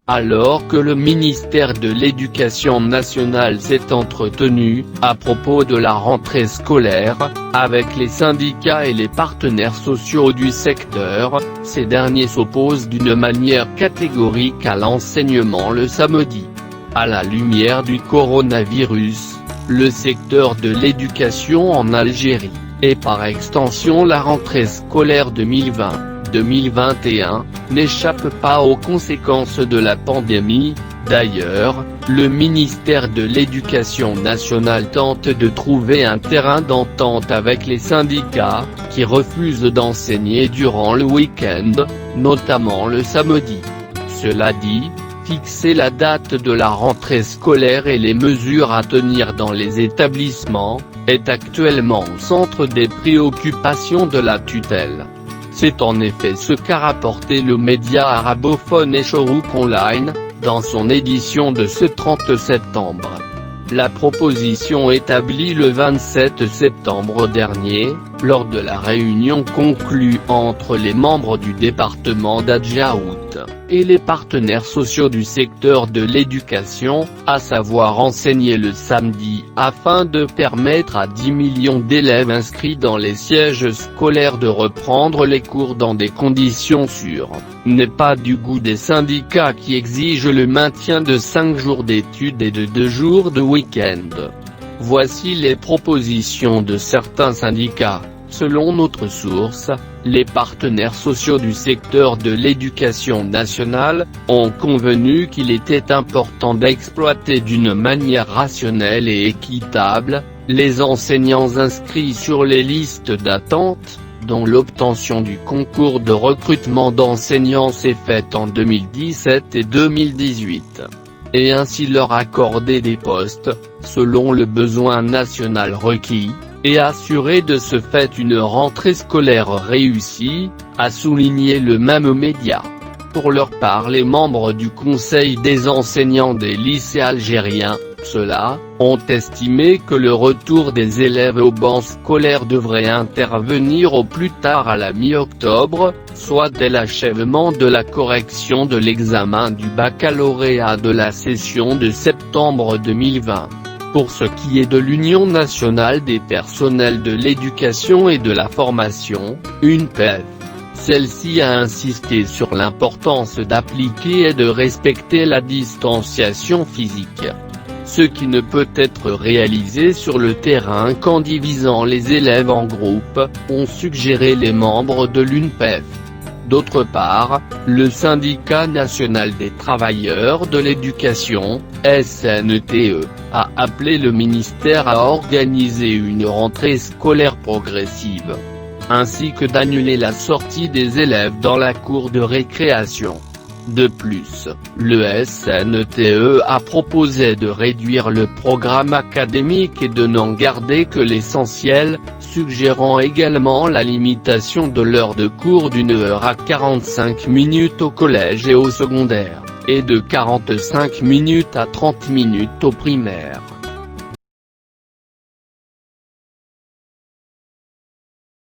Alors que le ministère de l'Éducation nationale s'est entretenu, à propos de la rentrée scolaire, avec les syndicats et les partenaires sociaux du secteur, ces derniers s'opposent d'une manière catégorique à l'enseignement le samedi. À la lumière du coronavirus, le secteur de l'éducation en Algérie, et par extension la rentrée scolaire 2020-2021, n'échappe pas aux conséquences de la pandémie. D'ailleurs, le ministère de l'Éducation nationale tente de trouver un terrain d'entente avec les syndicats, qui refusent d'enseigner durant le week-end, notamment le samedi. Cela dit, fixer la date de la rentrée scolaire et les mesures à tenir dans les établissements, est actuellement au centre des préoccupations de la tutelle. C'est en effet ce qu'a rapporté le média arabophone Eshorouk Online, dans son édition de ce 30 septembre. La proposition établie le 27 septembre dernier, lors de la réunion conclue entre les membres du département d'Adjaout et les partenaires sociaux du secteur de l'éducation, à savoir enseigner le samedi afin de permettre à 10 millions d'élèves inscrits dans les sièges scolaires de reprendre les cours dans des conditions sûres, n'est pas du goût des syndicats qui exigent le maintien de 5 jours d'études et de 2 jours de week-end. Voici les propositions de certains syndicats. Selon notre source, les partenaires sociaux du secteur de l'éducation nationale, ont convenu qu'il était important d'exploiter d'une manière rationnelle et équitable, les enseignants inscrits sur les listes d'attente, dont l'obtention du concours de recrutement d'enseignants s'est faite en 2017 et 2018. Et ainsi leur accorder des postes, selon le besoin national requis, et assurer de ce fait une rentrée scolaire réussie, a souligné le même média. Pour leur part, les membres du Conseil des enseignants des lycées algériens, ceux-là, ont estimé que le retour des élèves au banc scolaire devrait intervenir au plus tard à la mi-octobre, soit dès l'achèvement de la correction de l'examen du baccalauréat de la session de septembre 2020. Pour ce qui est de l'Union nationale des personnels de l'éducation et de la formation, UNPEF, celle-ci a insisté sur l'importance d'appliquer et de respecter la distanciation physique. Ce qui ne peut être réalisé sur le terrain qu'en divisant les élèves en groupes, ont suggéré les membres de l'UNPEF. D'autre part, le syndicat national des travailleurs de l'éducation, SNTE, a appelé le ministère à organiser une rentrée scolaire progressive, ainsi que d'annuler la sortie des élèves dans la cour de récréation. De plus, le SNTE a proposé de réduire le programme académique et de n'en garder que l'essentiel, suggérant également la limitation de l'heure de cours d'1 heure à 45 minutes au collège et au secondaire, et de 45 minutes à 30 minutes au primaire.